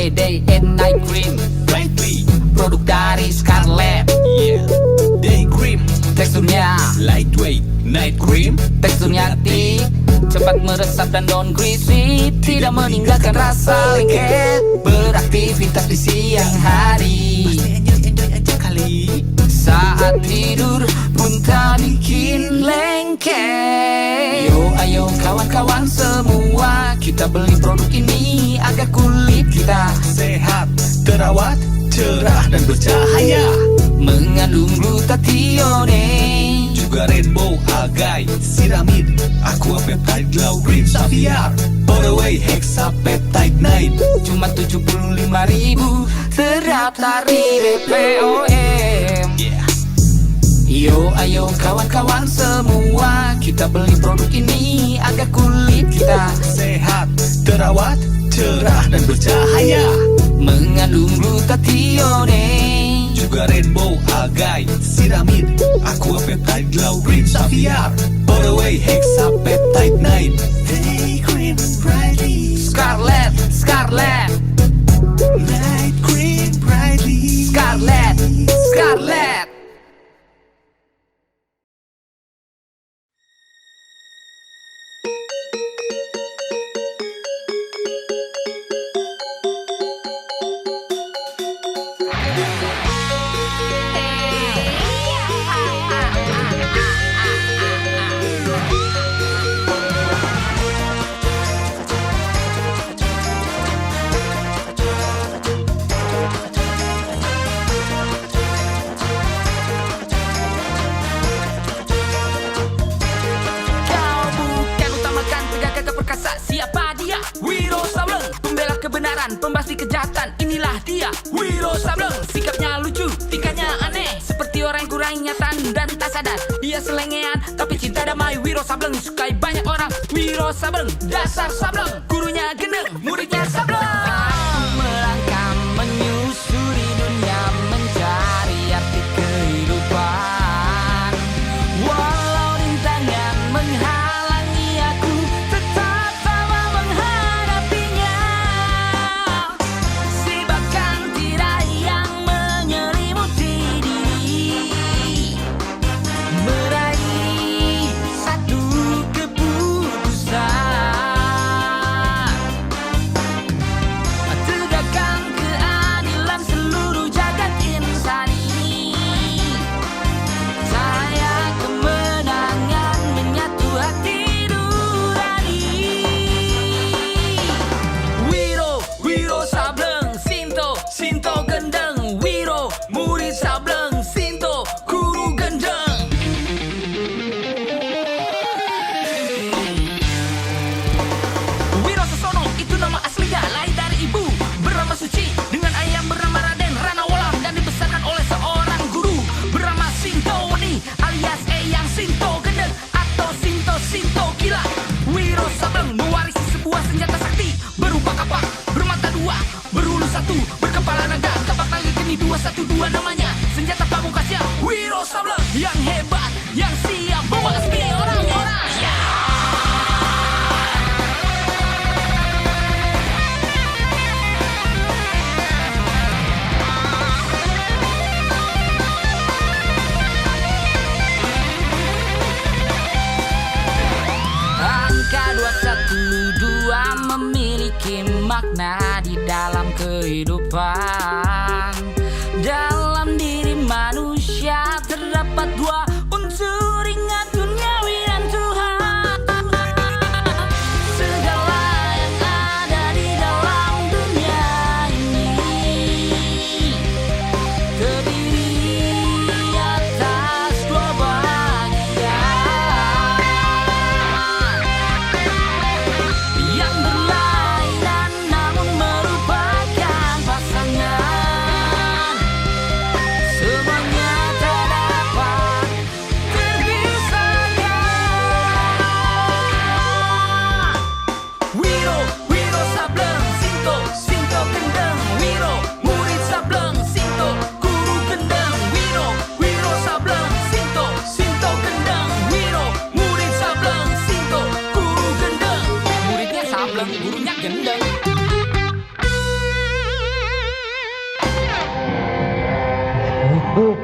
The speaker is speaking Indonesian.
Day and Night Cream. Brightly, Produk dari Scarlett. yeah. Day cream, Teksturnya lightweight. Night cream, Teksturnya thick, cepat meresap dan don't greasy. Tidak meninggalkan rasa lengket, beraktivitas di siang hari. enjoy aja kali. Saat tidur pun tak bikin lengket. Yo ayo kawan-kawan semua, kita beli produk ini agar kulit kita Sehat, terawat, cerah dan bercahaya. mengandung glutathione, Juga rainbow, algae, siramid, aqua peptide, glow green, sapphire, Powerway, hexapeptide 9. cuma 75.000 terdaftar di BPOM. Yeah. Yo ayo kawan-kawan semua, kita beli produk ini agar kulit kita Sehat, terawat, cerah dan bercahaya. mengandung glutathione. Juga rainbow, algae, siramid, aqua peptide, glow green, sapphire, Powerway, hexapeptide 9. Day cream, brightly, Scarlett, Scarlett, night cream, brightly, Scarlett, Scarlett. Kau bukan utamakan, tegakkan keperkasa. Siapa dia? Wiro Sableng, pembela kebenaran, pembasmi kejahatan. Inilah dia, Wiro Sableng. Sikapnya lucu, tingkahnya aneh, seperti orang yang kurang ingatan dan tak sadar. Dia selengean, tapi cinta damai. Wiro Sableng disukai banyak orang. Wiro Sableng, dasar Sableng. Gurunya gendeng, muridnya Sableng. Melangkah menyusuri dunia, mencari arti kehidupan. Walau rintangan menghalangi, aku tetap sama menghadapinya. Sibakan tirai yang menyelimuti diri, meraih satu keputusan. Tegakkan keadilan seluruh jagat insani. Saya kemenangan menyatu hati nurani. Wiro Sableng, Sinto, Sinto gendeng. Wiro, murid Sableng, Sinto, guru gendeng. Wiro Sasono, itu nama aslinya, lahir dari ibu bernama Suci, dengan ayah bernama Raden Ranawalam, dan dibesarkan oleh seorang guru bernama Sinto Wani, alias Eyang Sinto gendeng atau Sinto gila. Wiro Sableng mewarisi sebuah senjata sakti, berupa kapak, bermata dua, berhulu satu, berkepala naga, kapak naga geni 212 namanya. Senjata pamungkasnya Wiro Sableng, yang hebat, yang siap membasmi orang-orang. Angka 212 memiliki makna di dalam kehidupan. Dalam diri manusia terdapat dua unsur, ingat duniawi dan Tuhan. Segala yang ada di dalam dunia ini terdiri atas dua bagian yang berlainan namun merupakan pasangan. Semuanya tak dapat terpisahkan. Wiro Sableng, Sinto gendeng. Wiro, murid Sableng, Sinto, guru gendeng. Wiro Sableng, Sinto gendeng. Wiro, murid Sableng, Sinto, guru gendeng. Muridnya Sableng, gurunya gendeng. Yo,